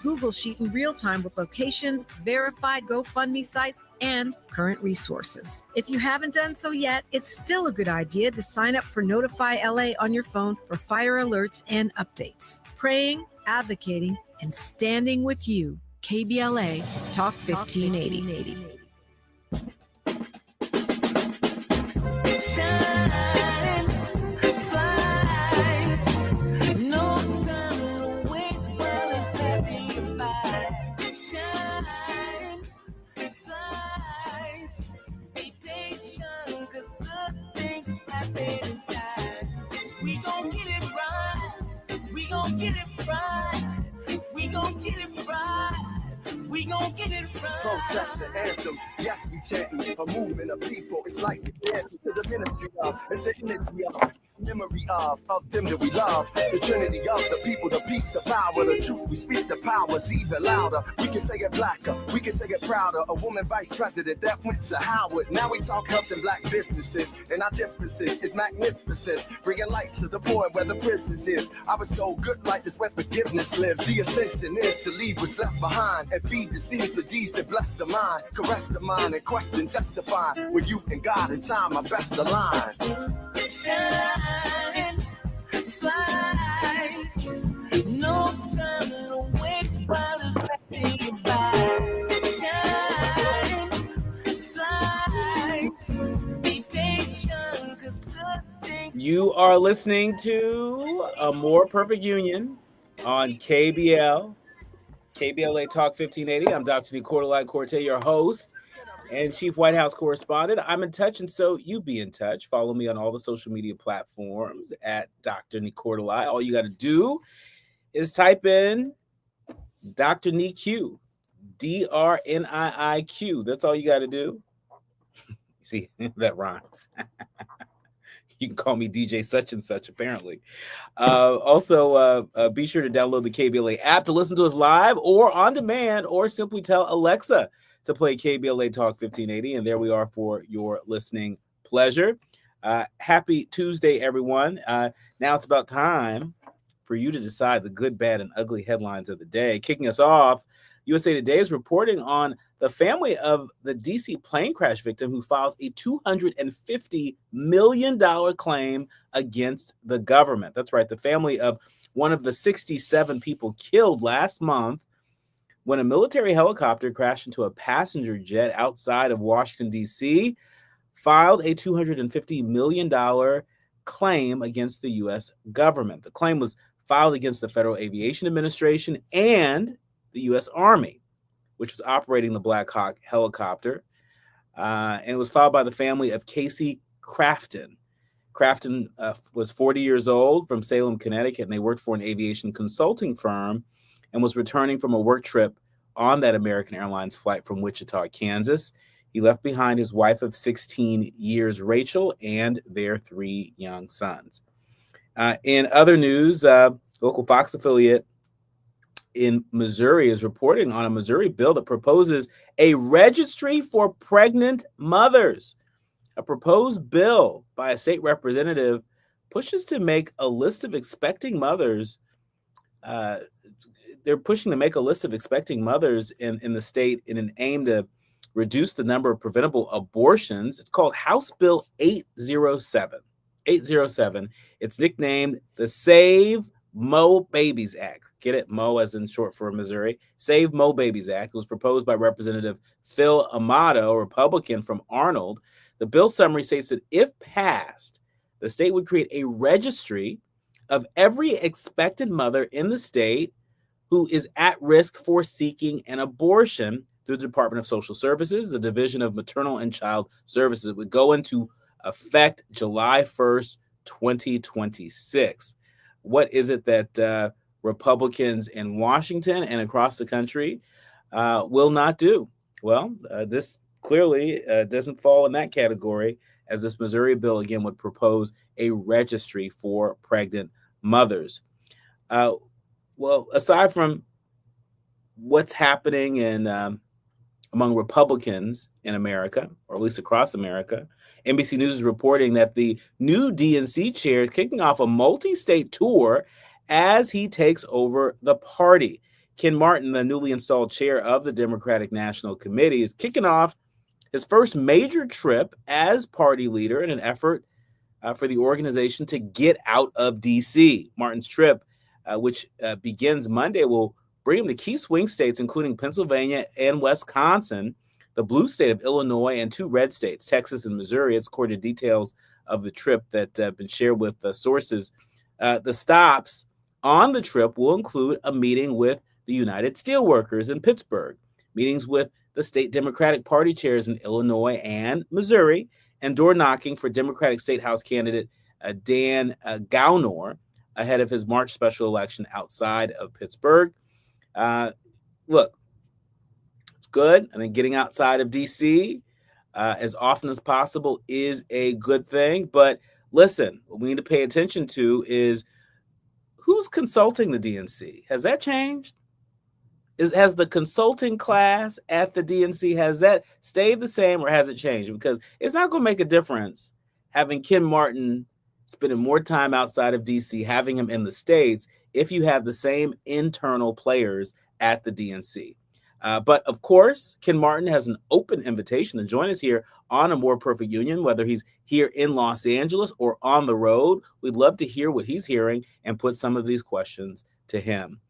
Google Sheet in real time with locations, verified GoFundMe sites, and current resources. If you haven't done so yet, it's still a good idea to sign up for Notify LA on your phone for fire alerts and updates. Praying, advocating, and standing with you. KBLA Talk 1580. We gon' get it right. We gon' get it right. We gon' get it right. We gon' get it right. Protests and anthems, yes, we chanting. A movement of people, it's like we dancing to the ministry of, it's the energy of, memory of them that we love. The trinity of the people, the peace, the power, the truth. We speak the powers even louder. We can say it blacker, we can say it prouder. A woman vice president that went to Howard. Now we talk helping black businesses, and our differences is magnificent. Bringing light to the point where the prisons is. I was so good like this where forgiveness lives. The ascension is to leave what's left behind and feed the seeds with deeds that bless the mind. Caress the mind and question justify. With you and God and time, my best align. Shine, flies, no time to waste while it's passing you by. Shine, flies, be patient, 'cause good things. You are listening to A More Perfect Union on KBLA Talk 1580. I'm Dr. Nii-Quartelai, your host and Chief White House Correspondent. I'm in touch, and so you be in touch. Follow me on all the social media platforms at Dr. Nii-Quartelai. All you got to do is type in Dr. Nii-Q, DRNIIQ. That's all you got to do. See, that rhymes. You can call me DJ such and such, apparently. Also, be sure to download the KBLA app to listen to us live or on demand, or simply tell Alexa to play KBLA Talk 1580, and there we are for your listening pleasure. Happy Tuesday, everyone. Now it's about time for you to decide the good, bad, and ugly headlines of the day. Kicking us off, USA Today is reporting on the family of the D.C. plane crash victim who files a $250 million claim against the government. That's right, the family of one of the 67 people killed last month when a military helicopter crashed into a passenger jet outside of Washington, D.C., filed a $250 million claim against the U.S. government. The claim was filed against the Federal Aviation Administration and the U.S. Army, which was operating the Black Hawk helicopter. And it was filed by the family of Casey Crafton. Crafton was 40 years old from Salem, Connecticut, and they worked for an aviation consulting firm and was returning from a work trip on that American Airlines flight from Wichita, Kansas. He left behind his wife of 16 years, Rachel, and their 3 young sons. In other news, local Fox affiliate in Missouri is reporting on a Missouri bill that proposes a registry for pregnant mothers. A proposed bill by a state representative pushes to make a list of expecting mothers. They're pushing to make a list of expecting mothers in the state in an aim to reduce the number of preventable abortions. It's called House Bill 807. 807. It's nicknamed the Save Mo Babies Act. Get it? Mo as in short for Missouri. Save Mo Babies Act. It was proposed by Representative Phil Amato, a Republican from Arnold. The bill summary states that if passed, the state would create a registry of every expected mother in the state who is at risk for seeking an abortion through the Department of Social Services. The Division of Maternal and Child Services. It would go into effect July 1st, 2026. What is it that Republicans in Washington and across the country will not do? Well, this clearly doesn't fall in that category, as this Missouri bill, again, would propose a registry for pregnant mothers. Well, aside from what's happening in among Republicans in America, or at least across America, NBC News is reporting that the new DNC chair is kicking off a multi-state tour as he takes over the party. Ken Martin, the newly installed chair of the Democratic National Committee, is kicking off his first major trip as party leader in an effort for the organization to get out of D.C. Martin's trip, which begins Monday, will bring him to key swing states, including Pennsylvania and Wisconsin, the blue state of Illinois, and 2 red states, Texas and Missouri. It's according to details of the trip that have been shared with sources. The stops on the trip will include a meeting with the United Steelworkers in Pittsburgh, meetings with the state Democratic Party chairs in Illinois and Missouri, and door knocking for Democratic State House candidate Dan Gaunor ahead of his March special election outside of Pittsburgh. Look, it's good. I think getting outside of D.C. As often as possible is a good thing. But listen, what we need to pay attention to is who's consulting the DNC. Has that changed? Has the consulting class at the DNC, has that stayed the same or has it changed? Because it's not going to make a difference having Ken Martin spending more time outside of D.C., having him in the states, if you have the same internal players at the DNC. But of course, Ken Martin has an open invitation to join us here on A More Perfect Union, whether he's here in Los Angeles or on the road. We'd love to hear what he's hearing and put some of these questions to him.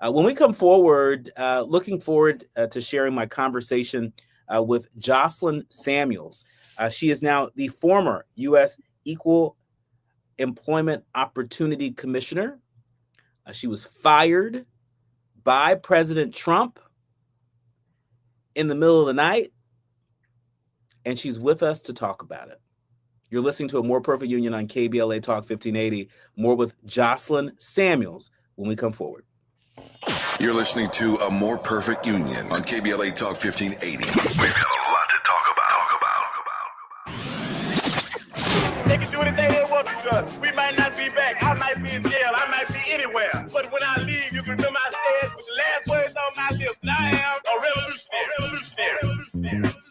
When we come forward, looking forward to sharing my conversation with Jocelyn Samuels. She is now the former U.S. Equal Employment Opportunity Commissioner. She was fired by President Trump in the middle of the night, and she's with us to talk about it. You're listening to A More Perfect Union on KBLA Talk 1580. More with Jocelyn Samuels when we come forward. You're listening to A More Perfect Union on KBLA Talk 1580. We've got a lot to talk about. They can do anything they want to us. We might not be back. I might be in jail. I might be anywhere. But when I leave, you can remember I said with the last words on my lips, I am a revolutionary.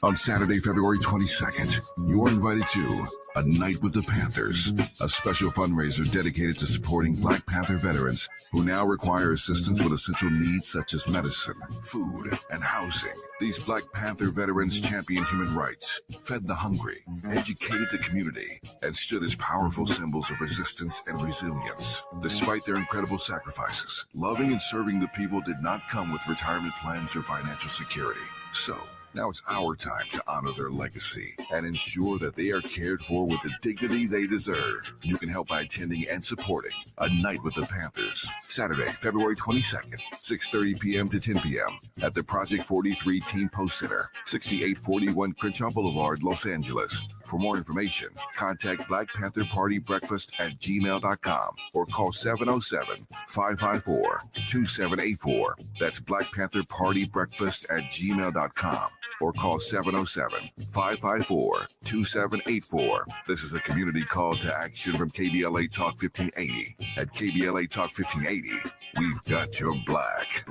On Saturday, February 22nd, you are invited to A Night with the Panthers, a special fundraiser dedicated to supporting Black Panther veterans who now require assistance with essential needs such as medicine, food, and housing. These Black Panther veterans championed human rights, fed the hungry, educated the community, and stood as powerful symbols of resistance and resilience. Despite their incredible sacrifices, loving and serving the people did not come with retirement plans or financial security. So, now it's our time to honor their legacy and ensure that they are cared for with the dignity they deserve. You can help by attending and supporting A Night with the Panthers, Saturday, February 22nd, 6:30 p.m. to 10 p.m. at the Project 43 Team Post Center, 6841 Crenshaw Boulevard, Los Angeles. For more information, contact Black Panther Party Breakfast at gmail.com or call 707-554-2784. That's Black Panther Party Breakfast at gmail.com or call 707-554-2784. This is a community call to action from KBLA Talk 1580. At KBLA Talk 1580, we've got your black.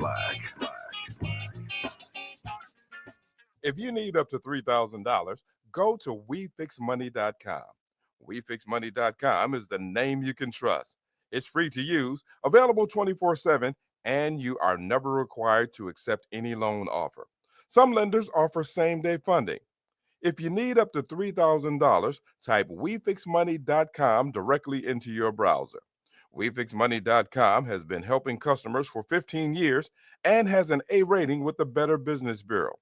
If you need up to $3,000, go to WeFixMoney.com. WeFixMoney.com is the name you can trust. It's free to use, available 24/7, and you are never required to accept any loan offer. Some lenders offer same-day funding. If you need up to $3,000, type WeFixMoney.com directly into your browser. WeFixMoney.com has been helping customers for 15 years and has an A rating with the Better Business Bureau.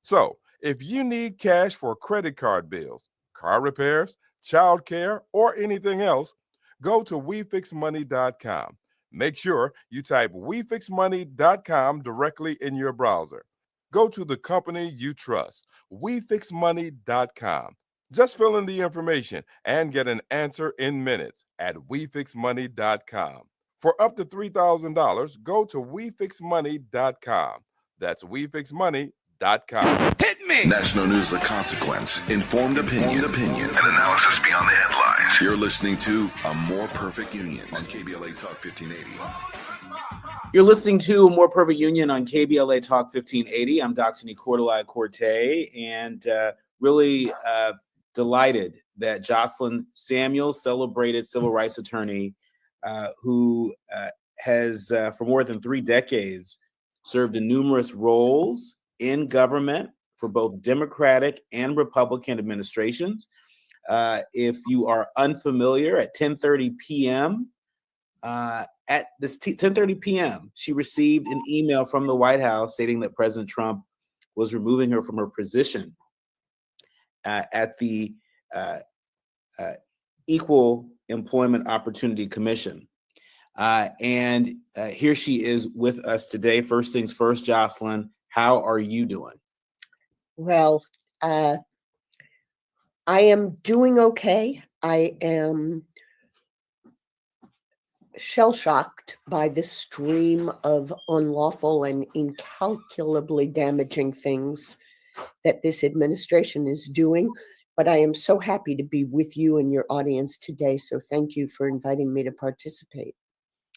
So, if you need cash for credit card bills, car repairs, child care, or anything else, go to WeFixMoney.com. Make sure you type WeFixMoney.com directly in your browser. Go to the company you trust, WeFixMoney.com. Just fill in the information and get an answer in minutes at WeFixMoney.com. For up to $3,000, go to WeFixMoney.com. That's WeFixMoney.com. Hit me! National News of Consequence. Informed opinion. And analysis beyond the headlines. You're listening to A More Perfect Union on KBLA Talk 1580. You're listening to A More Perfect Union on KBLA Talk 1580. I'm Dr. Nii-Quartelai, and really delighted that Jocelyn Samuels, celebrated civil rights attorney who has for more than 3 decades served in numerous roles in government for both Democratic and Republican administrations. If you are unfamiliar, at 10:30 p.m., at this 10:30 p.m., she received an email from the White House stating that President Trump was removing her from her position at the Equal Employment Opportunity Commission. And here she is with us today. First things first, Jocelyn, how are you doing? Well, I am doing okay. I am shell-shocked by the stream of unlawful and incalculably damaging things that this administration is doing. But I am so happy to be with you and your audience today. So thank you for inviting me to participate.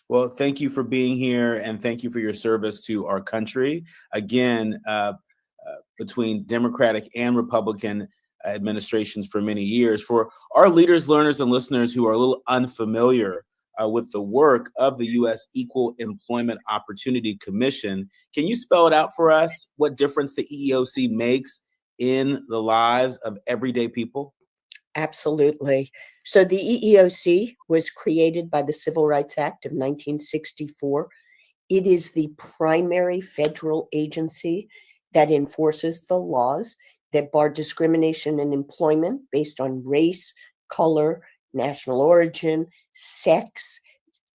Well, thank you for being here, and thank you for your service to our country. Again, between Democratic and Republican administrations for many years. For our leaders, learners, and listeners who are a little unfamiliar with the work of the U.S. Equal Employment Opportunity Commission, can you spell it out for us, what difference the EEOC makes in the lives of everyday people? Absolutely. So the EEOC was created by the Civil Rights Act of 1964. It is the primary federal agency that enforces the laws that bar discrimination in employment based on race, color, national origin, sex,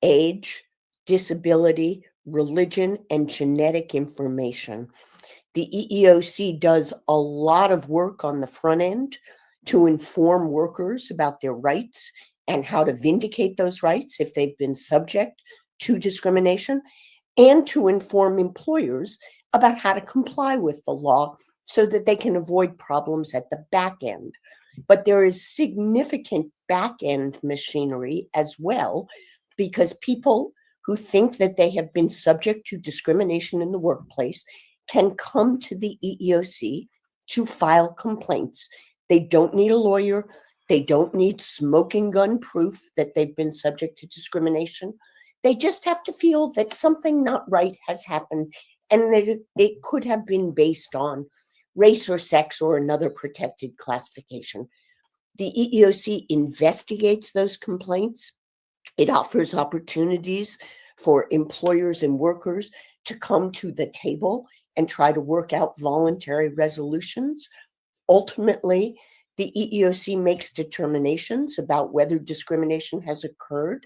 age, disability, religion, and genetic information. The EEOC does a lot of work on the front end to inform workers about their rights and how to vindicate those rights if they've been subject to discrimination, and to inform employers about how to comply with the law so that they can avoid problems at the back end. But there is significant back end machinery as well, because people who think that they have been subject to discrimination in the workplace can come to the EEOC to file complaints. They don't need a lawyer. They don't need smoking gun proof that they've been subject to discrimination. They just have to feel that something not right has happened, and that it could have been based on race or sex or another protected classification. The EEOC investigates those complaints. It offers opportunities for employers and workers to come to the table and try to work out voluntary resolutions. Ultimately, the EEOC makes determinations about whether discrimination has occurred.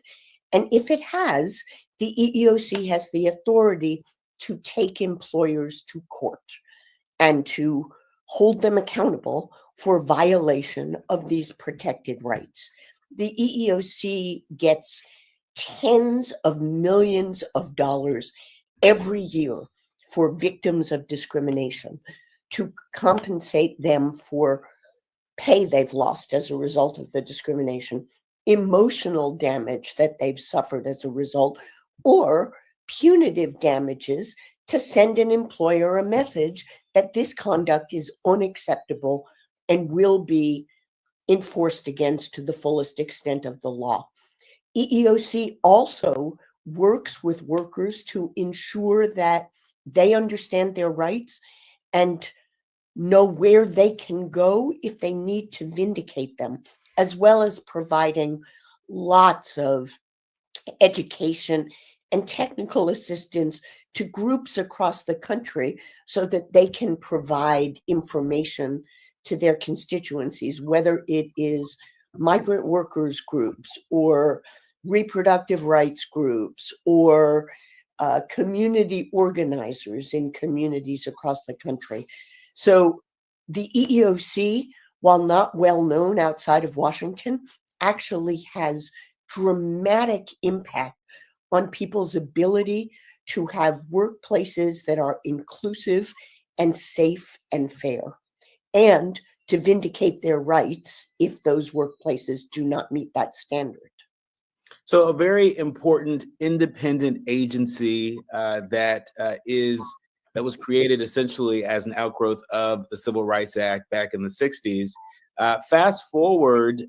And if it has, the EEOC has the authority to take employers to court and to hold them accountable for violation of these protected rights. The EEOC gets tens of millions of dollars every year for victims of discrimination to compensate them for pay they've lost as a result of the discrimination, emotional damage that they've suffered as a result, or punitive damages to send an employer a message that this conduct is unacceptable and will be enforced against to the fullest extent of the law. EEOC also works with workers to ensure that they understand their rights and know where they can go if they need to vindicate them, as well as providing lots of education and technical assistance to groups across the country so that they can provide information to their constituencies, whether it is migrant workers groups or reproductive rights groups or community organizers in communities across the country. So the EEOC, while not well known outside of Washington, actually has dramatic impact on people's ability to have workplaces that are inclusive and safe and fair, and to vindicate their rights if those workplaces do not meet that standard. So a very important independent agency that was created essentially as an outgrowth of the Civil Rights Act back in the 60s. Fast forward,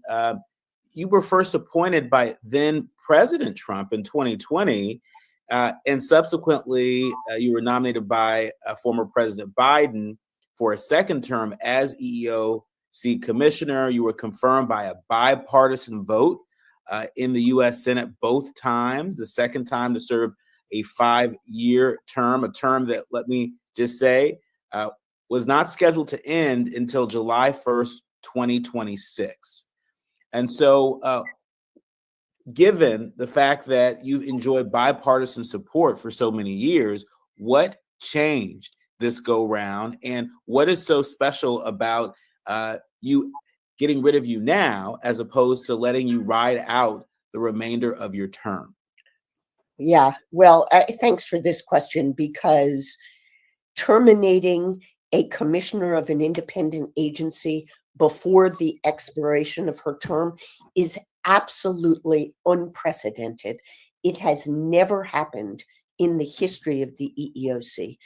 you were first appointed by then President Trump in 2020, And subsequently, you were nominated by former President Biden for a second term as EEOC commissioner. You were confirmed by a bipartisan vote in the U.S. Senate both times, the second time to serve a 5-year term, a term that, let me just say, was not scheduled to end until July 1st, 2026. And so, given the fact that you've enjoyed bipartisan support for so many years, what changed this go round, and what is so special about you getting rid of you now as opposed to letting you ride out the remainder of your term? Yeah, well, thanks for this question, because terminating a commissioner of an independent agency before the expiration of her term is absolutely unprecedented. It has never happened in the history of the EEOC.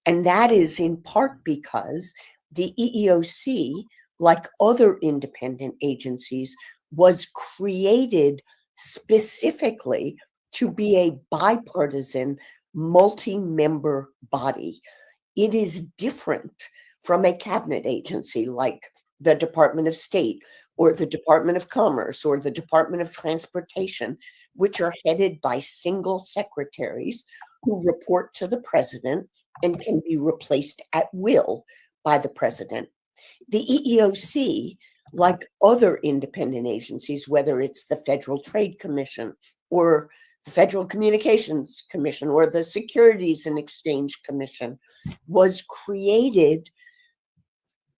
And that is in part because the EEOC, like other independent agencies, was created specifically to be a bipartisan, multi-member body. It is different from a cabinet agency like the Department of State or the Department of Commerce or the Department of Transportation, which are headed by single secretaries who report to the president and can be replaced at will by the president. The EEOC, like other independent agencies, whether it's the Federal Trade Commission or the Federal Communications Commission or the Securities and Exchange Commission, was created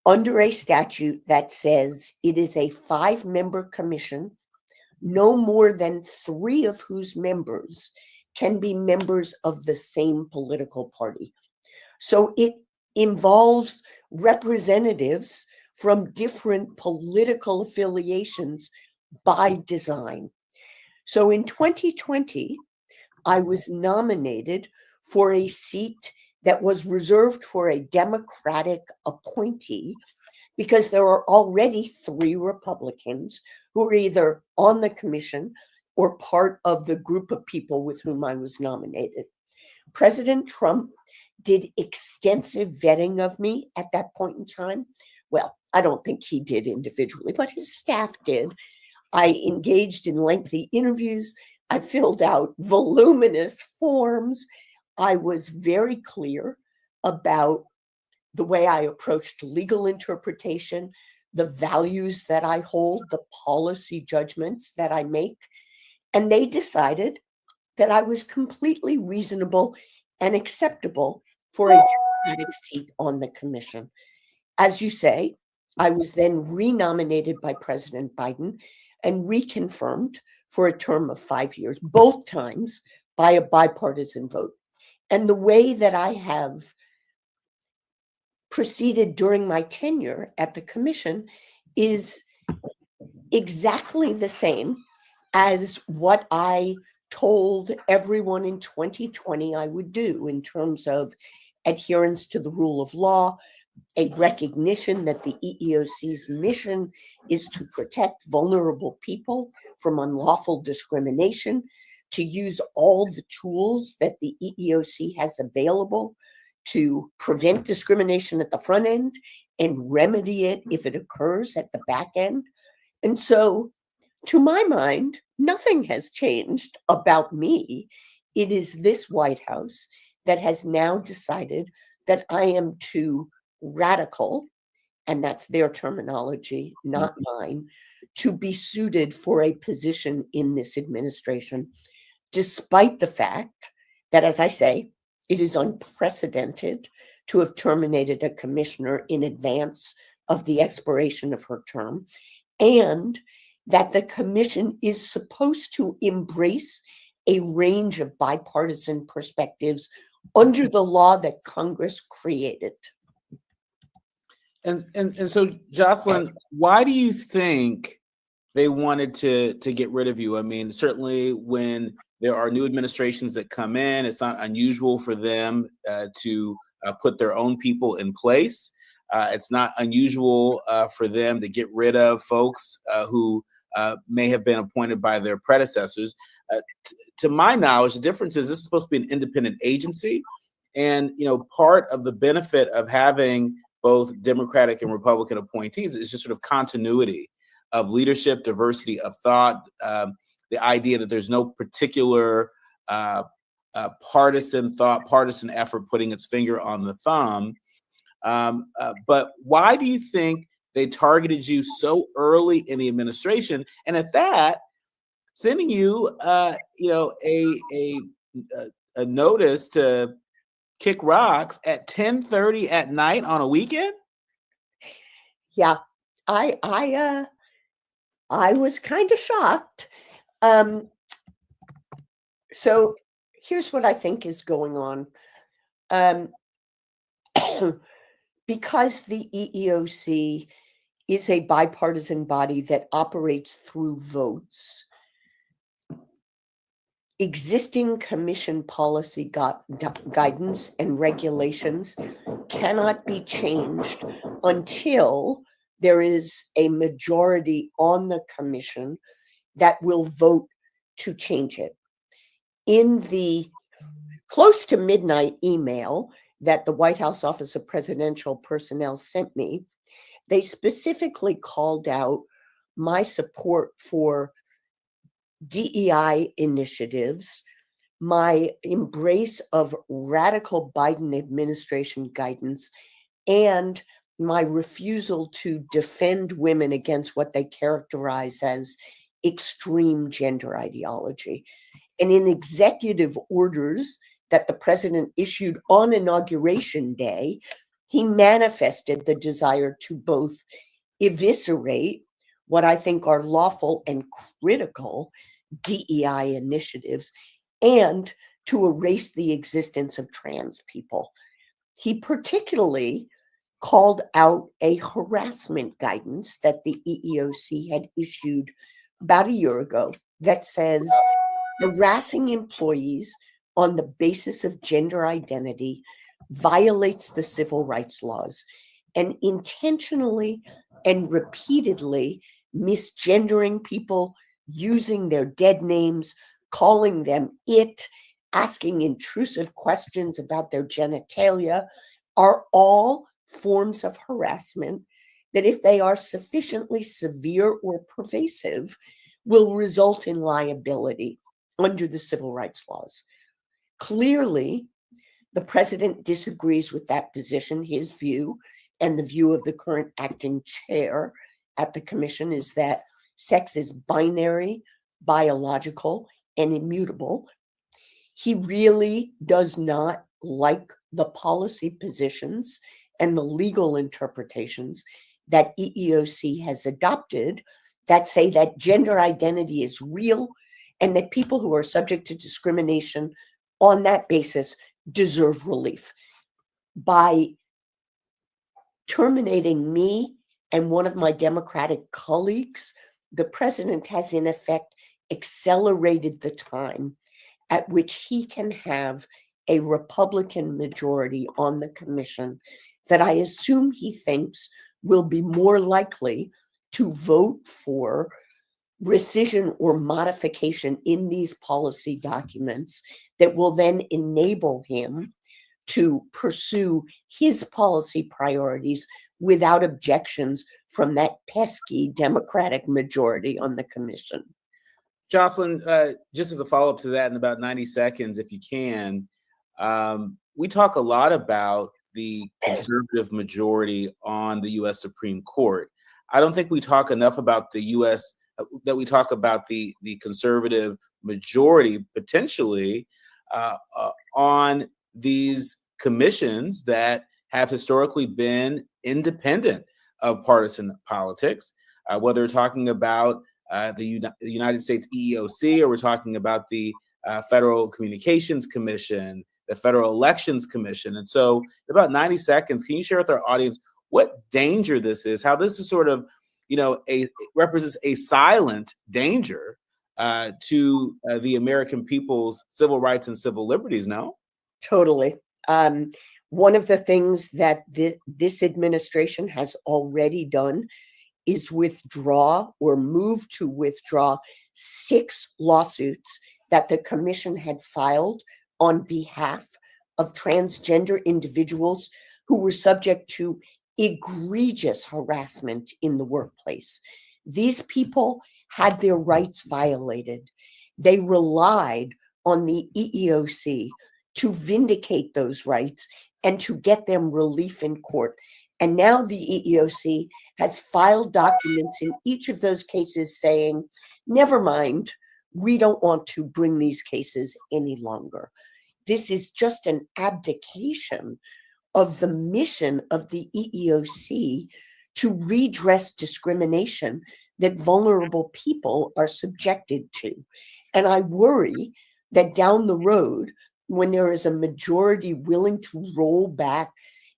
under a statute that says it is a 5-member commission, no more than 3 of whose members can be members of the same political party. So it involves representatives from different political affiliations by design. So in 2020, I was nominated for a seat that was reserved for a Democratic appointee because there are already 3 Republicans who are either on the commission or part of the group of people with whom I was nominated. President Trump did extensive vetting of me at that point in time. Well, I don't think he did individually, but his staff did. I engaged in lengthy interviews. I filled out voluminous forms. I was very clear about the way I approached legal interpretation, the values that I hold, the policy judgments that I make. And they decided that I was completely reasonable and acceptable for a Democratic seat on the commission. As you say, I was then renominated by President Biden and reconfirmed for a term of 5 years, both times by a bipartisan vote. And the way that I have proceeded during my tenure at the commission is exactly the same as what I told everyone in 2020 I would do in terms of adherence to the rule of law, a recognition that the EEOC's mission is to protect vulnerable people from unlawful discrimination, to use all the tools that the EEOC has available to prevent discrimination at the front end and remedy it if it occurs at the back end. And so, to my mind, nothing has changed about me. It is this White House that has now decided that I am too radical, and that's their terminology, not mine, to be suited for a position in this administration, despite the fact that, as I say, it is unprecedented to have terminated a commissioner in advance of the expiration of her term, and that the commission is supposed to embrace a range of bipartisan perspectives under the law that Congress created. And so, Jocelyn, why do you think they wanted to get rid of you? I mean, certainly when there are new administrations that come in, it's not unusual for them to put their own people in place. It's not unusual for them to get rid of folks who may have been appointed by their predecessors. to my knowledge, the difference is this is supposed to be an independent agency. And, part of the benefit of having both Democratic and Republican appointees is just sort of continuity of leadership, diversity of thought, the idea that there's no particular partisan thought, partisan effort putting its finger on the thumb. But why do you think they targeted you so early in the administration? And at that, sending you, a notice to kick rocks at 10:30 at night on a weekend? Yeah, I was kind of shocked. So here's what I think is going on. Because the EEOC is a bipartisan body that operates through votes, existing commission policy guidance and regulations cannot be changed until there is a majority on the commission that will vote to change it. In the close to midnight email that the White House Office of Presidential Personnel sent me, they specifically called out my support for DEI initiatives, my embrace of radical Biden administration guidance, and my refusal to defend women against what they characterize as extreme gender ideology. And in executive orders that the president issued on Inauguration Day, he manifested the desire to both eviscerate what I think are lawful and critical DEI initiatives and to erase the existence of trans people. He particularly called out a harassment guidance that the EEOC had issued about a year ago that says harassing employees on the basis of gender identity violates the civil rights laws, and intentionally and repeatedly misgendering people, using their dead names, calling them it, asking intrusive questions about their genitalia are all forms of harassment that, if they are sufficiently severe or pervasive, will result in liability under the civil rights laws. Clearly, the president disagrees with that position. His view, and the view of the current acting chair at the commission, is that sex is binary, biological, and immutable. He really does not like the policy positions and the legal interpretations that EEOC has adopted that say that gender identity is real and that people who are subject to discrimination on that basis deserve relief. By terminating me and one of my Democratic colleagues, the president has in effect accelerated the time at which he can have a Republican majority on the commission that I assume he thinks will be more likely to vote for rescission or modification in these policy documents that will then enable him to pursue his policy priorities without objections from that pesky Democratic majority on the commission. Jocelyn, just as a follow-up to that in about 90 seconds, if you can, we talk a lot about the conservative majority on the U.S. Supreme Court. I don't think we talk enough about the U.S., that we talk about the conservative majority potentially on these commissions that have historically been independent of partisan politics, whether we're talking about the United States EEOC, or we're talking about the Federal Communications Commission, the Federal Elections Commission. And so in about 90 seconds, can you share with our audience what danger this is, how this is sort of, it represents a silent danger to the American people's civil rights and civil liberties, no? Totally. One of the things that this administration has already done is withdraw or move to withdraw 6 lawsuits that the commission had filed on behalf of transgender individuals who were subject to egregious harassment in the workplace. These people had their rights violated. They relied on the EEOC to vindicate those rights and to get them relief in court. And now the EEOC has filed documents in each of those cases saying, never mind, we don't want to bring these cases any longer. This is just an abdication of the mission of the EEOC to redress discrimination that vulnerable people are subjected to. And I worry that down the road, when there is a majority willing to roll back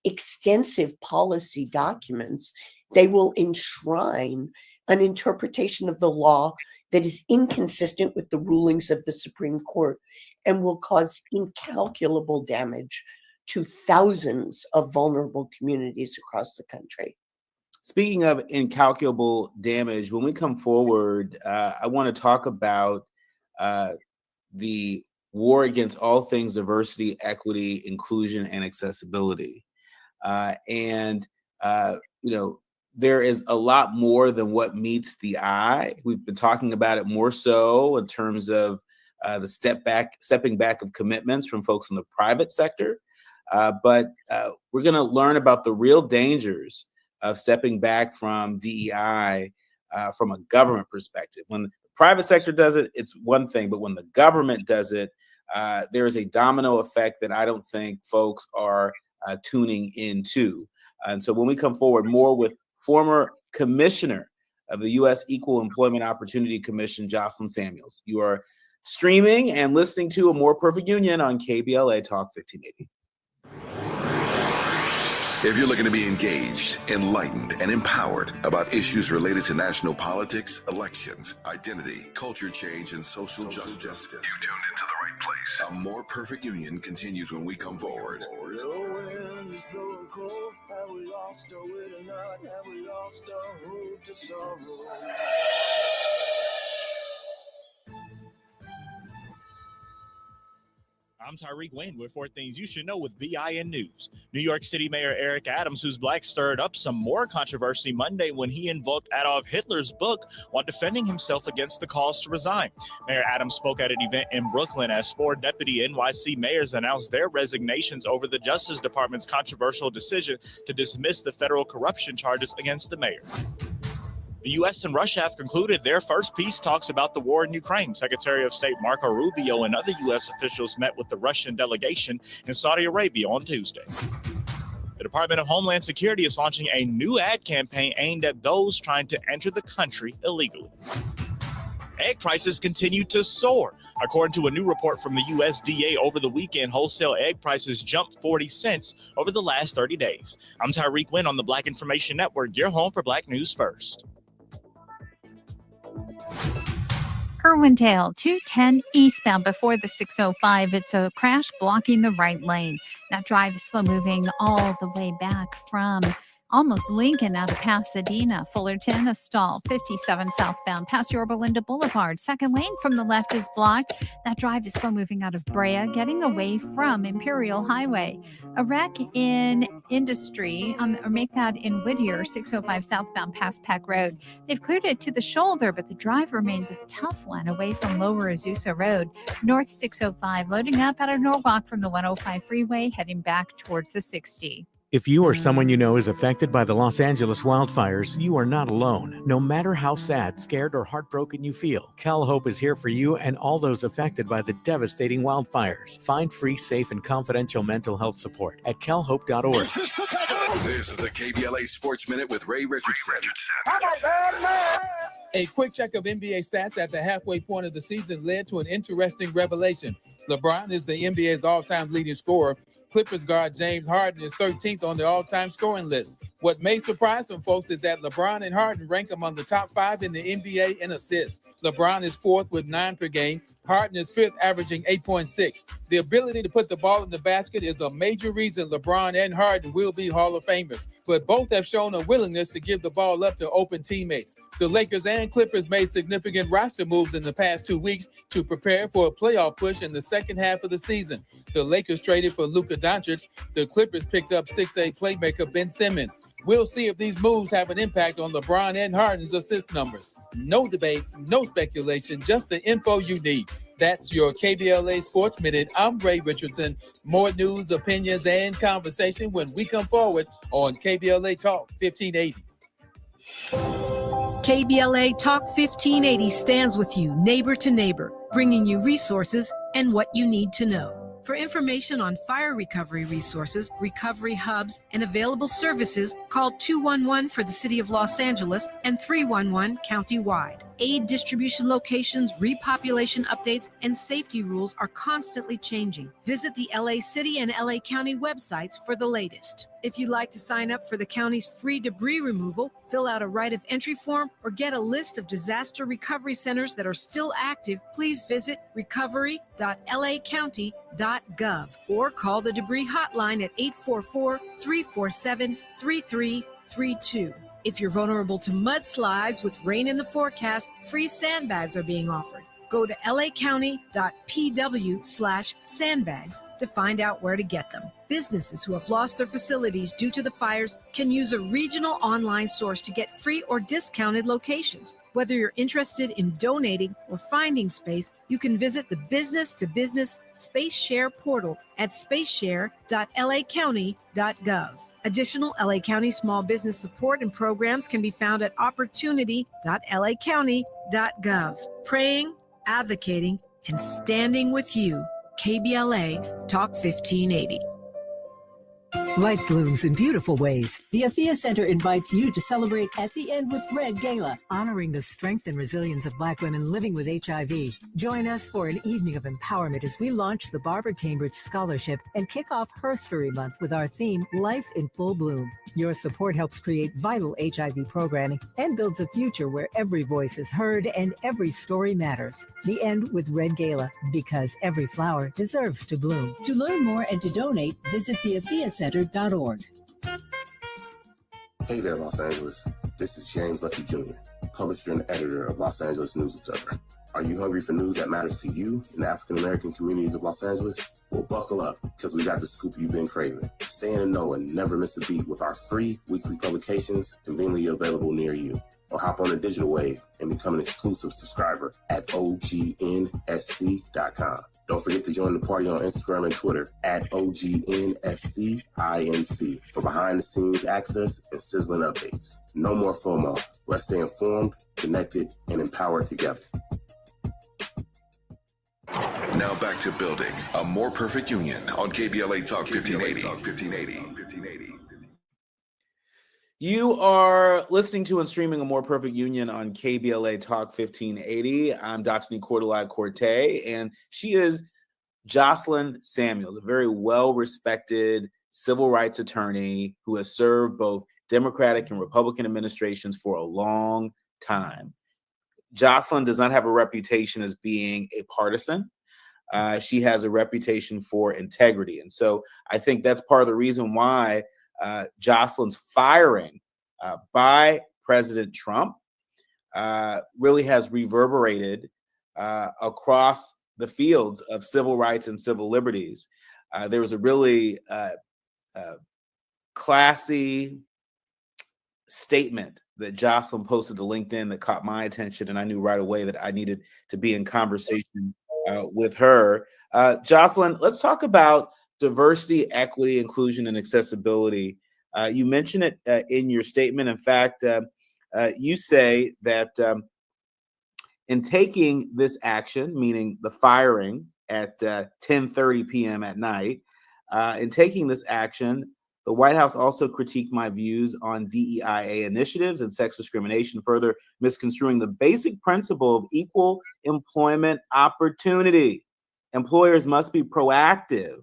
extensive policy documents, they will enshrine an interpretation of the law that is inconsistent with the rulings of the Supreme Court and will cause incalculable damage to thousands of vulnerable communities across the country. Speaking of incalculable damage, when we come forward, I want to talk about the war against all things diversity, equity, inclusion, and accessibility. There is a lot more than what meets the eye. We've been talking about it more so in terms of the stepping back of commitments from folks in the private sector. But we're going to learn about the real dangers of stepping back from DEI from a government perspective. When the private sector does it, it's one thing, but when the government does it, there is a domino effect that I don't think folks are tuning into. And so when we come forward more with former commissioner of the U.S. Equal Employment Opportunity Commission, Jocelyn Samuels, you are streaming and listening to A More Perfect Union on KBLA Talk 1580. If you're looking to be engaged, enlightened, and empowered about issues related to national politics, elections, identity, culture change, and social justice, you tuned into the right place. A More Perfect Union continues when we come forward. I'm Tyreek Wayne with 4 things you should know with BIN News. New York City Mayor Eric Adams, who's black, stirred up some more controversy Monday when he invoked Adolf Hitler's book while defending himself against the calls to resign. Mayor Adams spoke at an event in Brooklyn as 4 deputy NYC mayors announced their resignations over the Justice Department's controversial decision to dismiss the federal corruption charges against the mayor. The U.S. and Russia have concluded their first peace talks about the war in Ukraine. Secretary of State Marco Rubio and other U.S. officials met with the Russian delegation in Saudi Arabia on Tuesday. The Department of Homeland Security is launching a new ad campaign aimed at those trying to enter the country illegally. Egg prices continue to soar. According to a new report from the USDA over the weekend, wholesale egg prices jumped 40 cents over the last 30 days. I'm Tyreek Wynn on the Black Information Network, your home for Black News First. Irwindale 210 eastbound before the 605. It's a crash blocking the right lane. That drive is slow moving all the way back from almost Lincoln out of Pasadena. Fullerton, a stall, 57 southbound past Yorba Linda Boulevard. Second lane from the left is blocked. That drive is slow moving out of Brea, getting away from Imperial Highway. A wreck in Industry, or make that in Whittier, 605 southbound past Peck Road. They've cleared it to the shoulder, but the drive remains a tough one away from Lower Azusa Road. North 605, loading up out of Norwalk from the 105 freeway, heading back towards the 60. If you or someone you know is affected by the Los Angeles wildfires, you are not alone. No matter how sad, scared, or heartbroken you feel, Cal Hope is here for you and all those affected by the devastating wildfires. Find free, safe, and confidential mental health support at calhope.org. This is the KBLA Sports Minute with Ray Richardson. A quick check of NBA stats at the halfway point of the season led to an interesting revelation. LeBron is the NBA's all-time leading scorer. Clippers guard James Harden is 13th on the all-time scoring list. What may surprise some folks is that LeBron and Harden rank among the top 5 in the NBA in assists. LeBron is 4th with 9 per game. Harden is fifth, averaging 8.6. The ability to put the ball in the basket is a major reason LeBron and Harden will be Hall of Famers, but both have shown a willingness to give the ball up to open teammates. The Lakers and Clippers made significant roster moves in the past 2 weeks to prepare for a playoff push in the second half of the season. The Lakers traded for Luka Doncic. The Clippers picked up 6'8" playmaker Ben Simmons. We'll see if these moves have an impact on LeBron and Harden's assist numbers. No debates, no speculation, just the info you need. That's your KBLA Sports Minute. I'm Ray Richardson. More news, opinions, and conversation when we come forward on KBLA Talk 1580. KBLA Talk 1580 stands with you, neighbor to neighbor, bringing you resources and what you need to know. For information on fire recovery resources, recovery hubs, and available services, call 211 for the City of Los Angeles and 311 countywide. Aid distribution locations, repopulation updates, and safety rules are constantly changing. Visit the LA City and LA County websites for the latest. If you'd like to sign up for the county's free debris removal, fill out a right of entry form, or get a list of disaster recovery centers that are still active, please visit recovery.lacounty.gov or call the debris hotline at 844-347-3332. If you're vulnerable to mudslides with rain in the forecast, free sandbags are being offered. Go to lacounty.pw/sandbags to find out where to get them. Businesses who have lost their facilities due to the fires can use a regional online source to get free or discounted locations. Whether you're interested in donating or finding space, you can visit the business-to-business Space Share portal at spaceshare.lacounty.gov. Additional LA County small business support and programs can be found at opportunity.lacounty.gov. Praying, advocating, and standing with you. KBLA Talk 1580. Life blooms in beautiful ways. The Afia Center invites you to celebrate At the End with Red Gala, honoring the strength and resilience of Black women living with HIV. Join us for an evening of empowerment as we launch the Barbara Cambridge Scholarship and kick off Herstory Month with our theme, Life in Full Bloom. Your support helps create vital HIV programming and builds a future where every voice is heard and every story matters. The End with Red Gala, because every flower deserves to bloom. To learn more and to donate, visit theafiacenter.org. Hey there, Los Angeles. This is James Lucky Jr., publisher and editor of Los Angeles News Observer. Are you hungry for news that matters to you in the African-American communities of Los Angeles? Well, buckle up, because we got the scoop you've been craving. Stay in the know and never miss a beat with our free weekly publications conveniently available near you. Or hop on the digital wave and become an exclusive subscriber at OGNSC.com. Don't forget to join the party on Instagram and Twitter at OGNSCINC for behind-the-scenes access and sizzling updates. No more FOMO. Let's stay informed, connected, and empowered together. Now back to building a more perfect union on KBLA Talk 1580. You are listening to and streaming A More Perfect Union on KBLA Talk 1580. I'm Dr. Nii-Quartelai, and she is Jocelyn Samuels, a very well-respected civil rights attorney who has served both Democratic and Republican administrations for a long time. Jocelyn does not have a reputation as being a partisan. She has a reputation for integrity. And so I think that's part of the reason why Jocelyn's firing by President Trump really has reverberated across the fields of civil rights and civil liberties. There was a really classy statement that Jocelyn posted to LinkedIn that caught my attention, and I knew right away that I needed to be in conversation with her. Jocelyn, let's talk about diversity, equity, inclusion, and accessibility. You mentioned it in your statement. In fact, you say that in taking this action, meaning the firing at 10:30 p.m. at night, in taking this action, the White House also critiqued my views on DEIA initiatives and sex discrimination, further misconstruing the basic principle of equal employment opportunity. Employers must be proactive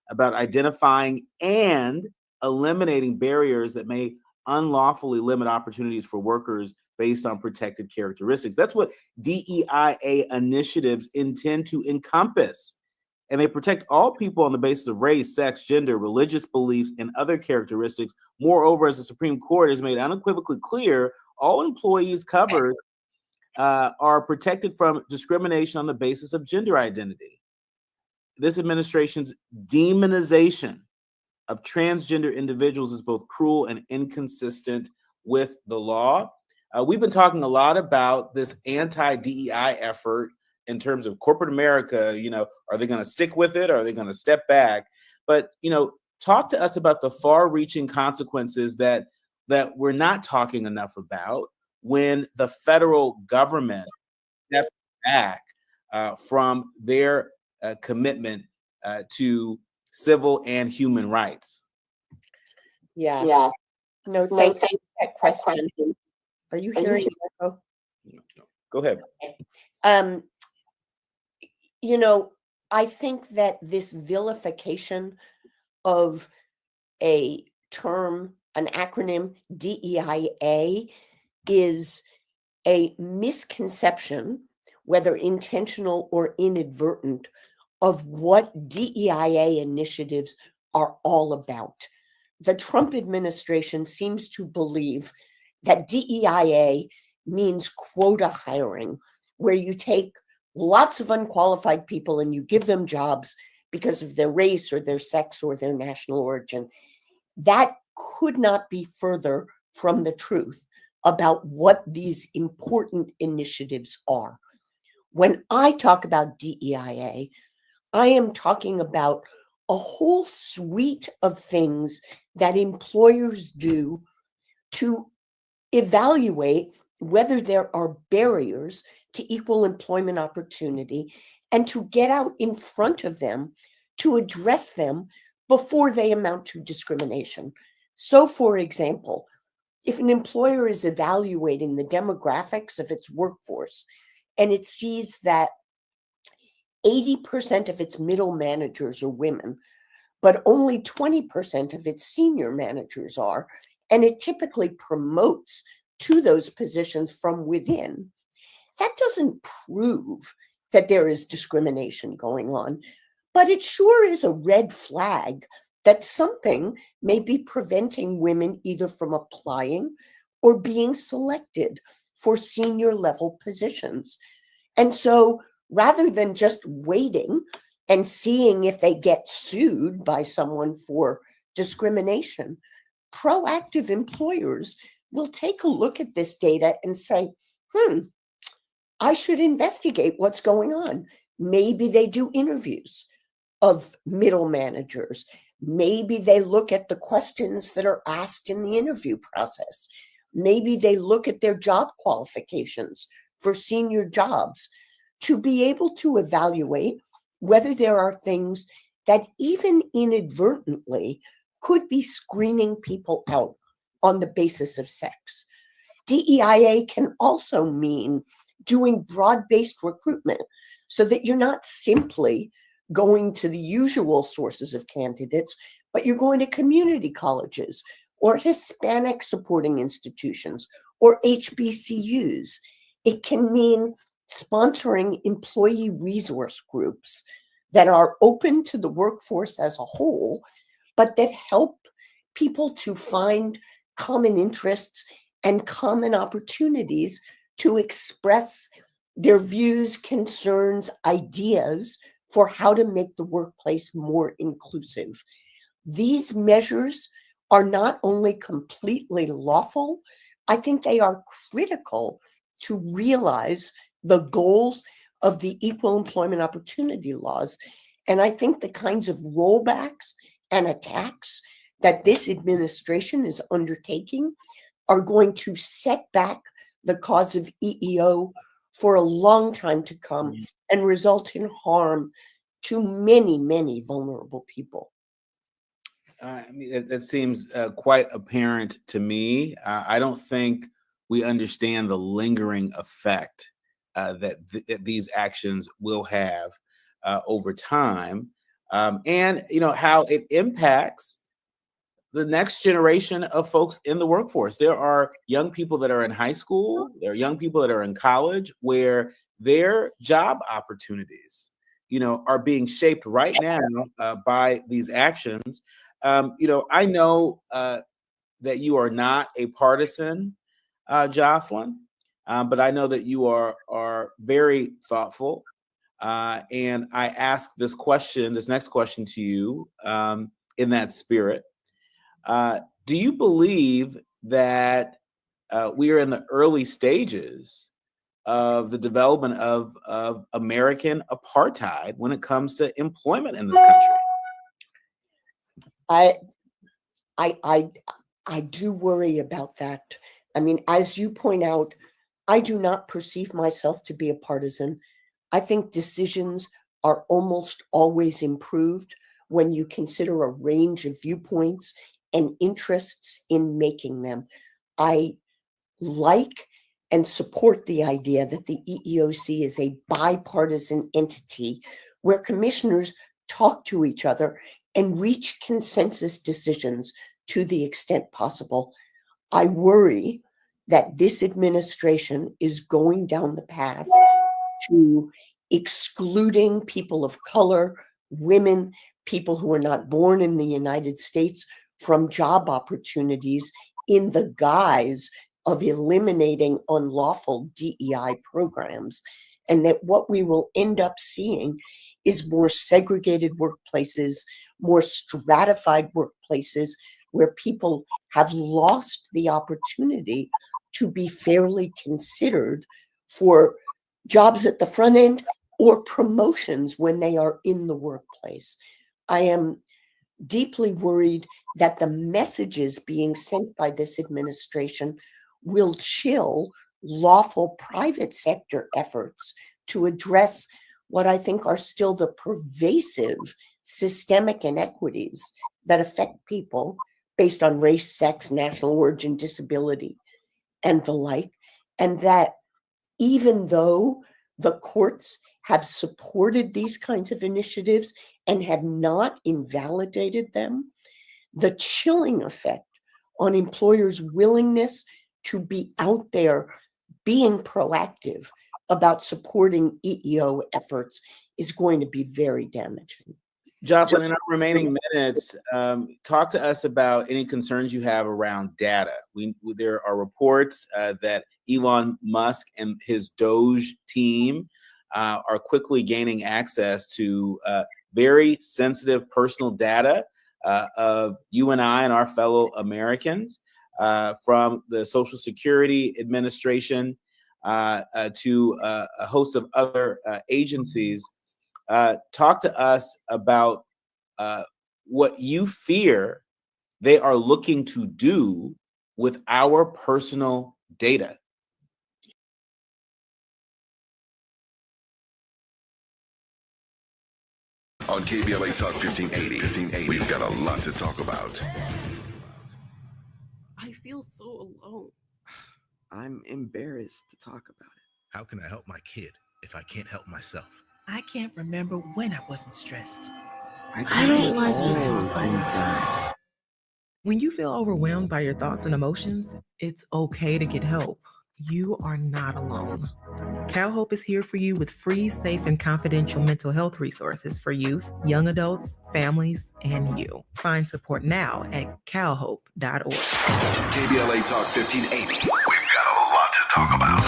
about identifying and eliminating barriers that may unlawfully limit opportunities for workers based on protected characteristics. That's what DEIA initiatives intend to encompass. And they protect all people on the basis of race, sex, gender, religious beliefs, and other characteristics. Moreover, as the Supreme Court has made unequivocally clear, all employees covered are protected from discrimination on the basis of gender identity. This administration's demonization of transgender individuals is both cruel and inconsistent with the law. We've been talking a lot about this anti-DEI effort in terms of corporate America. Are they going to stick with it? Or are they going to step back? But, talk to us about the far-reaching consequences that we're not talking enough about when the federal government steps back from their commitment to civil and human rights. Yeah. No, thanks for that question. Are you hearing me, Marco? Go ahead. I think that this vilification of a term, an acronym, DEIA, is a misconception, whether intentional or inadvertent, of what DEIA initiatives are all about. The Trump administration seems to believe that DEIA means quota hiring, where you take lots of unqualified people and you give them jobs because of their race or their sex or their national origin. That could not be further from the truth about what these important initiatives are. When I talk about DEIA, I am talking about a whole suite of things that employers do to evaluate whether there are barriers to equal employment opportunity and to get out in front of them to address them before they amount to discrimination. So, for example, if an employer is evaluating the demographics of its workforce and it sees that 80% of its middle managers are women, but only 20% of its senior managers are, and it typically promotes to those positions from within, that doesn't prove that there is discrimination going on, but it sure is a red flag that something may be preventing women either from applying or being selected for senior level positions. And so rather than just waiting and seeing if they get sued by someone for discrimination, proactive employers will take a look at this data and say, I should investigate what's going on. Maybe they do interviews of middle managers. Maybe they look at the questions that are asked in the interview process. Maybe they look at their job qualifications for senior jobs to be able to evaluate whether there are things that even inadvertently could be screening people out on the basis of sex. DEIA can also mean doing broad-based recruitment so that you're not simply going to the usual sources of candidates, but you're going to community colleges or Hispanic supporting institutions or HBCUs. It can mean sponsoring employee resource groups that are open to the workforce as a whole, but that help people to find common interests and common opportunities to express their views, concerns, ideas for how to make the workplace more inclusive. These measures are not only completely lawful, I think they are critical to realize the goals of the equal employment opportunity laws. And I think the kinds of rollbacks and attacks that this administration is undertaking are going to set back the cause of EEO for a long time to come and result in harm to many, many vulnerable people. That seems quite apparent to me. I don't think we understand the lingering effect that these actions will have over time, and how it impacts the next generation of folks in the workforce. There are young people that are in high school, there are young people that are in college where their job opportunities, are being shaped right now by these actions. I know that you are not a partisan, Jocelyn, but I know that you are very thoughtful. And I ask this next question to you in that spirit. Do you believe that we are in the early stages of the development of American apartheid when it comes to employment in this country? I do worry about that. I mean, as you point out, I do not perceive myself to be a partisan. I think decisions are almost always improved when you consider a range of viewpoints and interests in making them. I like and support the idea that the EEOC is a bipartisan entity where commissioners talk to each other and reach consensus decisions to the extent possible. I worry that this administration is going down the path to excluding people of color, women, people who are not born in the United States from job opportunities in the guise of eliminating unlawful DEI programs. And that what we will end up seeing is more segregated workplaces, more stratified workplaces, where people have lost the opportunity to be fairly considered for jobs at the front end or promotions when they are in the workplace. I am deeply worried that the messages being sent by this administration will chill lawful private sector efforts to address what I think are still the pervasive systemic inequities that affect people based on race, sex, national origin, disability, and the like. And that even though the courts have supported these kinds of initiatives and have not invalidated them, the chilling effect on employers' willingness to be out there being proactive about supporting EEO efforts is going to be very damaging. Jocelyn, in our remaining minutes, talk to us about any concerns you have around data. There are reports that Elon Musk and his Doge team are quickly gaining access to very sensitive personal data of you and I and our fellow Americans, from the Social Security Administration to a host of other agencies. Talk to us about what you fear they are looking to do with our personal data. On KBLA Talk 1580, we've got a lot to talk about. I feel so alone. I'm embarrassed to talk about it. How can I help my kid if I can't help myself? I can't remember when I wasn't stressed. I don't like it. When you feel overwhelmed by your thoughts and emotions, it's okay to get help. You are not alone. CalHope is here for you with free, safe, and confidential mental health resources for youth, young adults, families, and you. Find support now at calhope.org. KBLA Talk 1580. We've got a lot to talk about.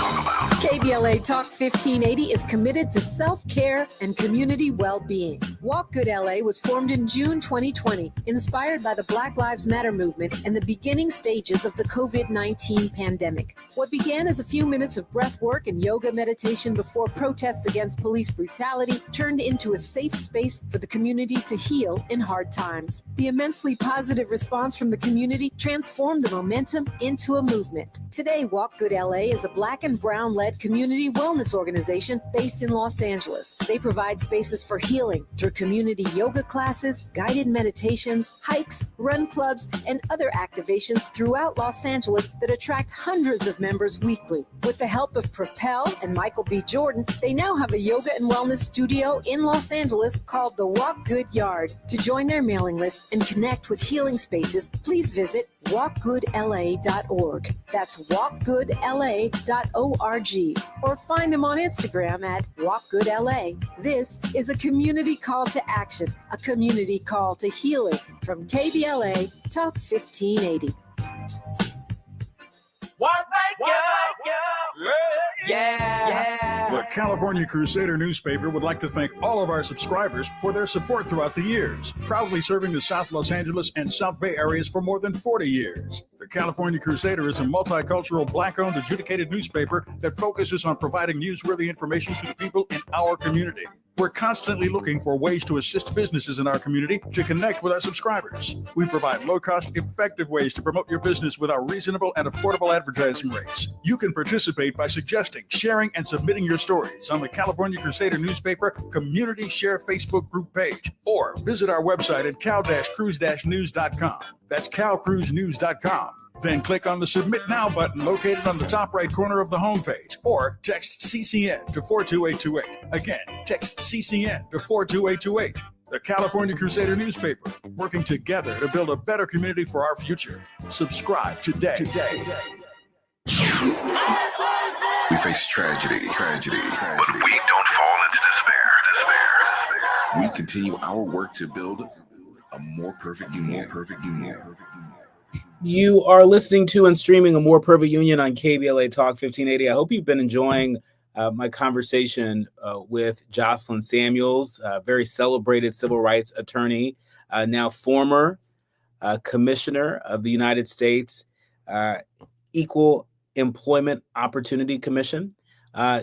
KBLA Talk 1580 is committed to self-care and community well-being. Walk Good LA was formed in June 2020, inspired by the Black Lives Matter movement and the beginning stages of the COVID-19 pandemic. What began as a few minutes of breath work and yoga meditation before protests against police brutality turned into a safe space for the community to heal in hard times. The immensely positive response from the community transformed the momentum into a movement. Today, Walk Good LA is a Black and Brown-led community wellness organization based in Los Angeles. They provide spaces for healing through community yoga classes, guided meditations, hikes, run clubs, and other activations throughout Los Angeles that attract hundreds of members weekly. With the help of Propel and Michael B. Jordan, they now have a yoga and wellness studio in Los Angeles called the Walk Good Yard. To join their mailing list and connect with healing spaces, please visit walkgoodla.org. That's walkgoodla.org. Or find them on Instagram at walkgoodla. This is a community call to action, a community call to healing from KBLA Talk 1580. The California Crusader newspaper would like to thank all of our subscribers for their support throughout the years, proudly serving the South Los Angeles and South Bay areas for more than 40 years. The California Crusader is a multicultural, Black-owned, adjudicated newspaper that focuses on providing newsworthy information to the people in our community. We're constantly looking for ways to assist businesses in our community to connect with our subscribers. We provide low-cost, effective ways to promote your business with our reasonable and affordable advertising rates. You can participate by suggesting, sharing, and submitting your stories on the California Crusader newspaper Community Share Facebook group page, or visit our website at cal-cruise-news.com. That's calcruisenews.com. Then click on the Submit Now button located on the top right corner of the homepage, or text CCN to 42828. Again, text CCN to 42828. The California Crusader newspaper, working together to build a better community for our future. Subscribe today. We face tragedy, but we don't fall into despair. We continue our work to build a more perfect union. You are listening to and streaming A More Perfect Union on KBLA Talk 1580. I hope you've been enjoying my conversation with Jocelyn Samuels, a very celebrated civil rights attorney, now former commissioner of the United States Equal Employment Opportunity Commission.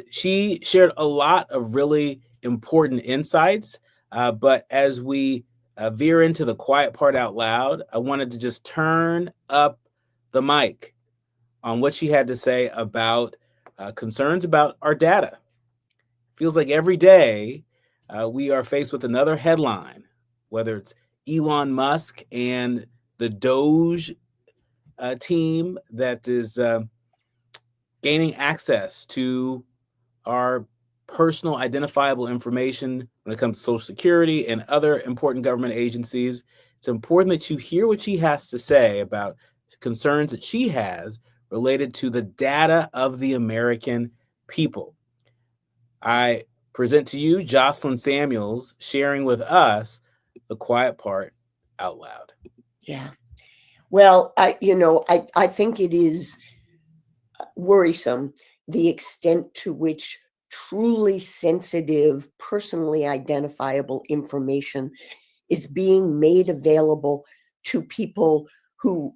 She shared a lot of really important insights, but as we veer into the quiet part out loud, I wanted to just turn up the mic on what she had to say about concerns about our data. Feels like every day we are faced with another headline, whether it's Elon Musk and the Doge team that is gaining access to our personal identifiable information when it comes to Social Security and other important government agencies. It's important that you hear what she has to say about concerns that she has related to the data of the American people. I present to you Jocelyn Samuels sharing with us the quiet part out loud. Yeah. Well, I think it is worrisome the extent to which truly sensitive, personally identifiable information is being made available to people who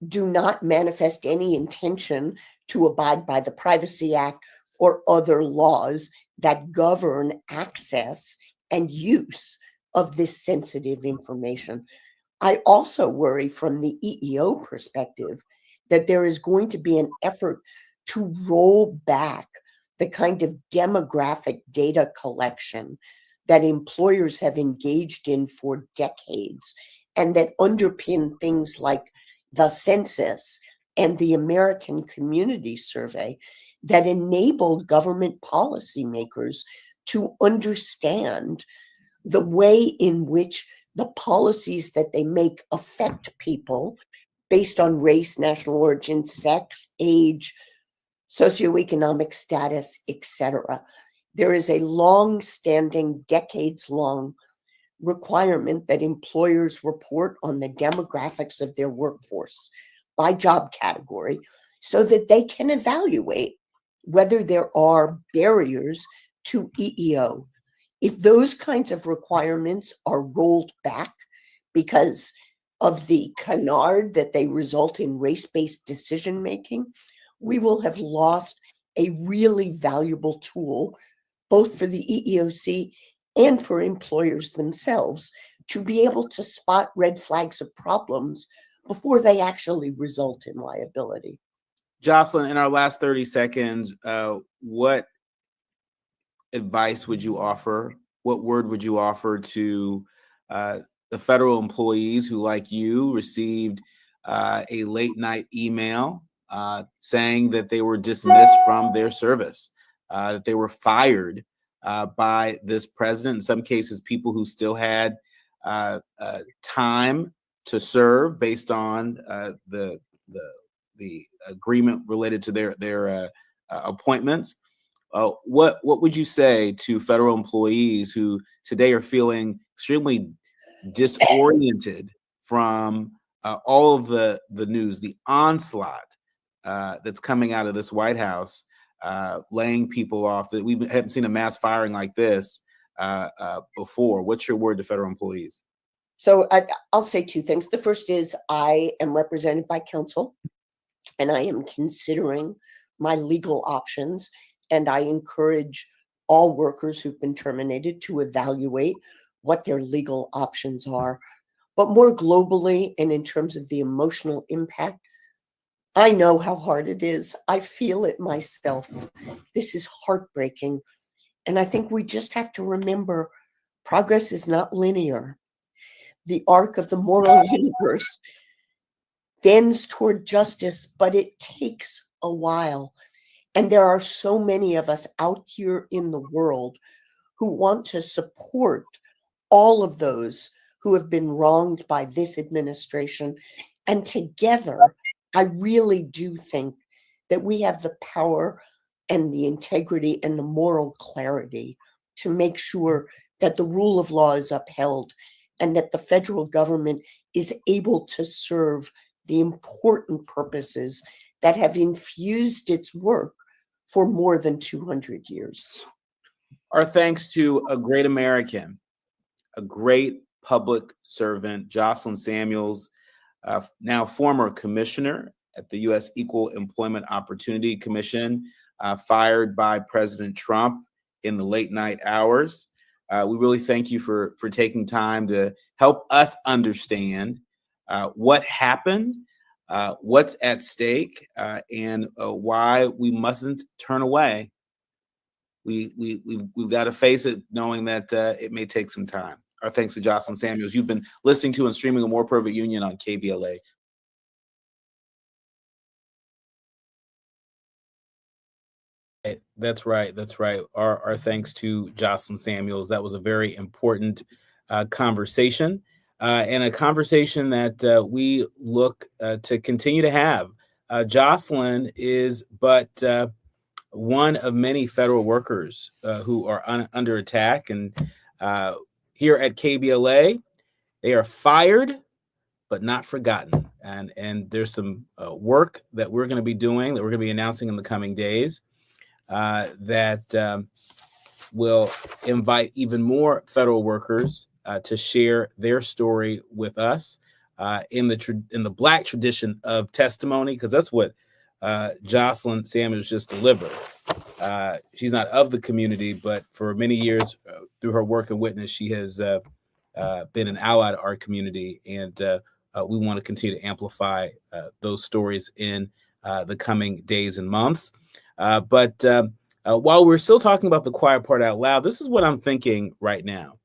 do not manifest any intention to abide by the Privacy Act or other laws that govern access and use of this sensitive information. I also worry from the EEO perspective that there is going to be an effort to roll back the kind of demographic data collection that employers have engaged in for decades and that underpin things like the census and the American Community Survey that enabled government policymakers to understand the way in which the policies that they make affect people based on race, national origin, sex, age, socioeconomic status, etc. There is a long-standing, decades-long requirement that employers report on the demographics of their workforce by job category so that they can evaluate whether there are barriers to EEO. If those kinds of requirements are rolled back because of the canard that they result in race-based decision-making, we will have lost a really valuable tool, both for the EEOC and for employers themselves, to be able to spot red flags of problems before they actually result in liability. Jocelyn, in our last 30 seconds, what advice would you offer what word would you offer to the federal employees who, like you, received a late night email saying that they were dismissed from their service, that they were fired by this president? In some cases, people who still had time to serve based on the agreement related to their appointments. What would you say to federal employees who today are feeling extremely disoriented from all of the news, the onslaught that's coming out of this White House, laying people off? That we haven't seen a mass firing like this before. What's your word to federal employees? So I'll say two things. The first is I am represented by counsel, and I am considering my legal options. And I encourage all workers who've been terminated to evaluate what their legal options are. But more globally, and in terms of the emotional impact, I know how hard it is. I feel it myself. This is heartbreaking. And I think we just have to remember progress is not linear. The arc of the moral universe bends toward justice, but it takes a while. And there are so many of us out here in the world who want to support all of those who have been wronged by this administration. And together, I really do think that we have the power and the integrity and the moral clarity to make sure that the rule of law is upheld and that the federal government is able to serve the important purposes that have infused its work for more than 200 years. Our thanks to a great American, a great public servant, Jocelyn Samuels, now former commissioner at the U.S. Equal Employment Opportunity Commission, fired by President Trump in the late night hours. We really thank you for taking time to help us understand what happened, what's at stake, and why we mustn't turn away. We've got to face it, knowing that it may take some time. Our thanks to Jocelyn Samuels. You've been listening to and streaming A More Perfect Union on KBLA. That's right. That's right. Our thanks to Jocelyn Samuels. That was a very important conversation, and a conversation that we look to continue to have. Jocelyn is but one of many federal workers who are under attack. And here at KBLA, they are fired, but not forgotten. And there's some work that we're going to be doing, that we're going to be announcing in the coming days, that will invite even more federal workers to share their story with us in the Black tradition of testimony, because that's what Jocelyn Samuels just delivered. She's not of the community, but for many years, through her work and witness, she has been an ally to our community, and we want to continue to amplify those stories in the coming days and months. But while we're still talking about the quiet part out loud, this is what I'm thinking right now.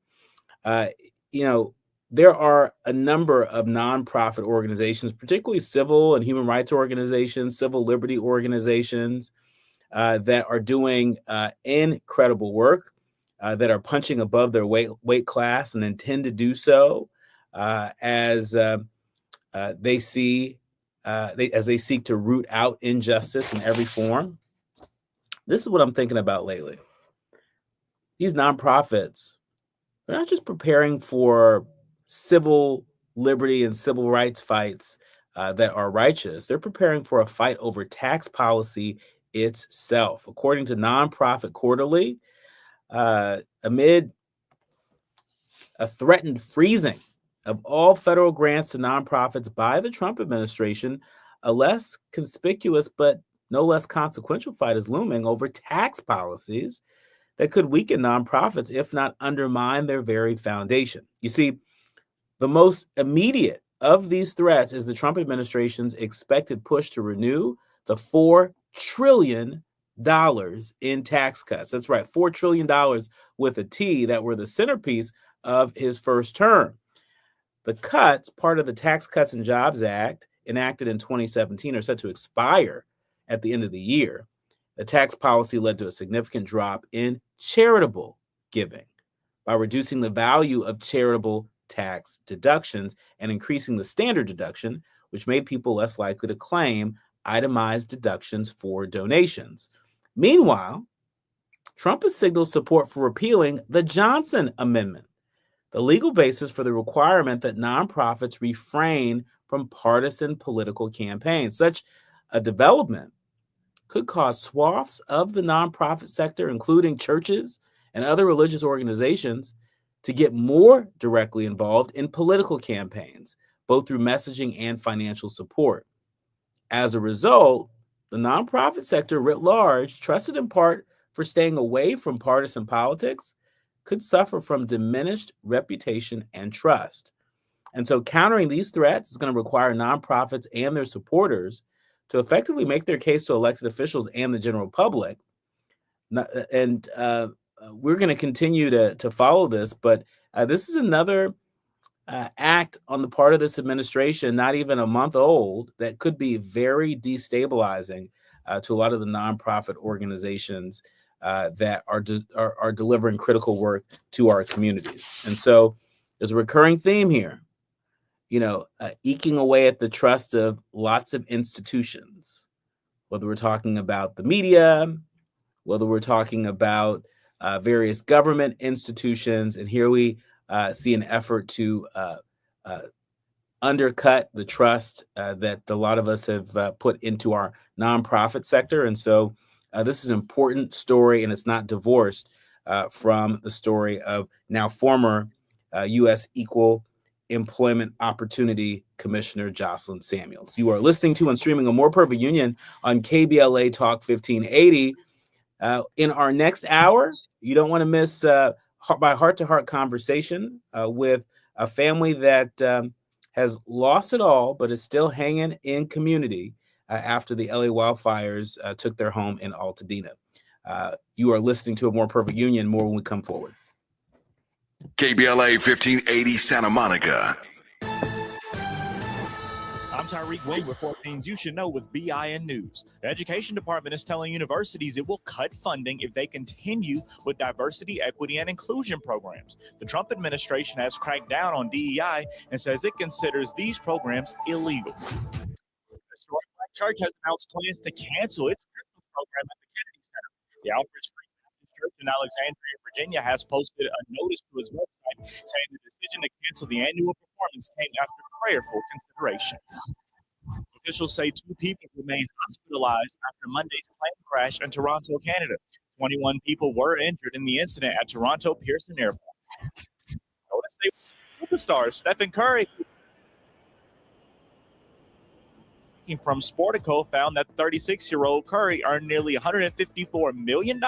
There are a number of nonprofit organizations, particularly civil and human rights organizations, civil liberty organizations, that are doing incredible work, that are punching above their weight class and intend to do so as they seek to root out injustice in every form. This is what I'm thinking about lately. These nonprofits are not just preparing for civil liberty and civil rights fights that are righteous. They're preparing for a fight over tax policy itself. According to Nii-Quartelai, amid a threatened freezing of all federal grants to nonprofits by the Trump administration, a less conspicuous but no less consequential fight is looming over tax policies that could weaken nonprofits, if not undermine their very foundation. You see, the most immediate of these threats is the Trump administration's expected push to renew the $4 trillion in tax cuts. That's right, $4 trillion with a T that were the centerpiece of his first term. The cuts, part of the Tax Cuts and Jobs Act, enacted in 2017, are set to expire at the end of the year. The tax policy led to a significant drop in charitable giving by reducing the value of charitable tax deductions and increasing the standard deduction, which made people less likely to claim itemized deductions for donations. Meanwhile, Trump has signaled support for repealing the Johnson Amendment, the legal basis for the requirement that nonprofits refrain from partisan political campaigns. Such a development could cause swaths of the nonprofit sector, including churches and other religious organizations, to get more directly involved in political campaigns, both through messaging and financial support. As a result, the nonprofit sector writ large, trusted in part for staying away from partisan politics, could suffer from diminished reputation and trust. And so countering these threats is going to require nonprofits and their supporters to effectively make their case to elected officials and the general public. And we're going to continue to follow this, but this is another act on the part of this administration, not even a month old, that could be very destabilizing to a lot of the nonprofit organizations that are delivering critical work to our communities. And so there's a recurring theme here, eking away at the trust of lots of institutions, whether we're talking about the media, whether we're talking about various government institutions. And here we see an effort to undercut the trust that a lot of us have put into our nonprofit sector. And so this is an important story, and it's not divorced from the story of now former U.S. Equal Employment Opportunity Commissioner Jocelyn Samuels. You are listening to and streaming A More Perfect Union on KBLA Talk 1580. In our next hour, you don't want to miss my heart-to-heart conversation with a family that has lost it all, but is still hanging in community after the LA wildfires took their home in Altadena. You are listening to A More Perfect Union. More when we come forward. KBLA 1580 Santa Monica. I'm Tyreek Wade with 4 things you should know with BIN News. The Education Department is telling universities it will cut funding if they continue with diversity, equity, and inclusion programs. The Trump administration has cracked down on DEI and says it considers these programs illegal. The Historic Black Church has announced plans to cancel its Christmas program at the Kennedy Center. The Alfred Street Baptist Church in Alexandria, Virginia, has posted a notice to its website saying the decision to cancel the annual performance came after prayerful consideration. Officials say 2 people remain hospitalized after Monday's plane crash in Toronto, Canada. 21 people were injured in the incident at Toronto Pearson Airport. Golden State superstar Stephen Curry from Sportico found that 36-year-old Curry earned nearly $154 million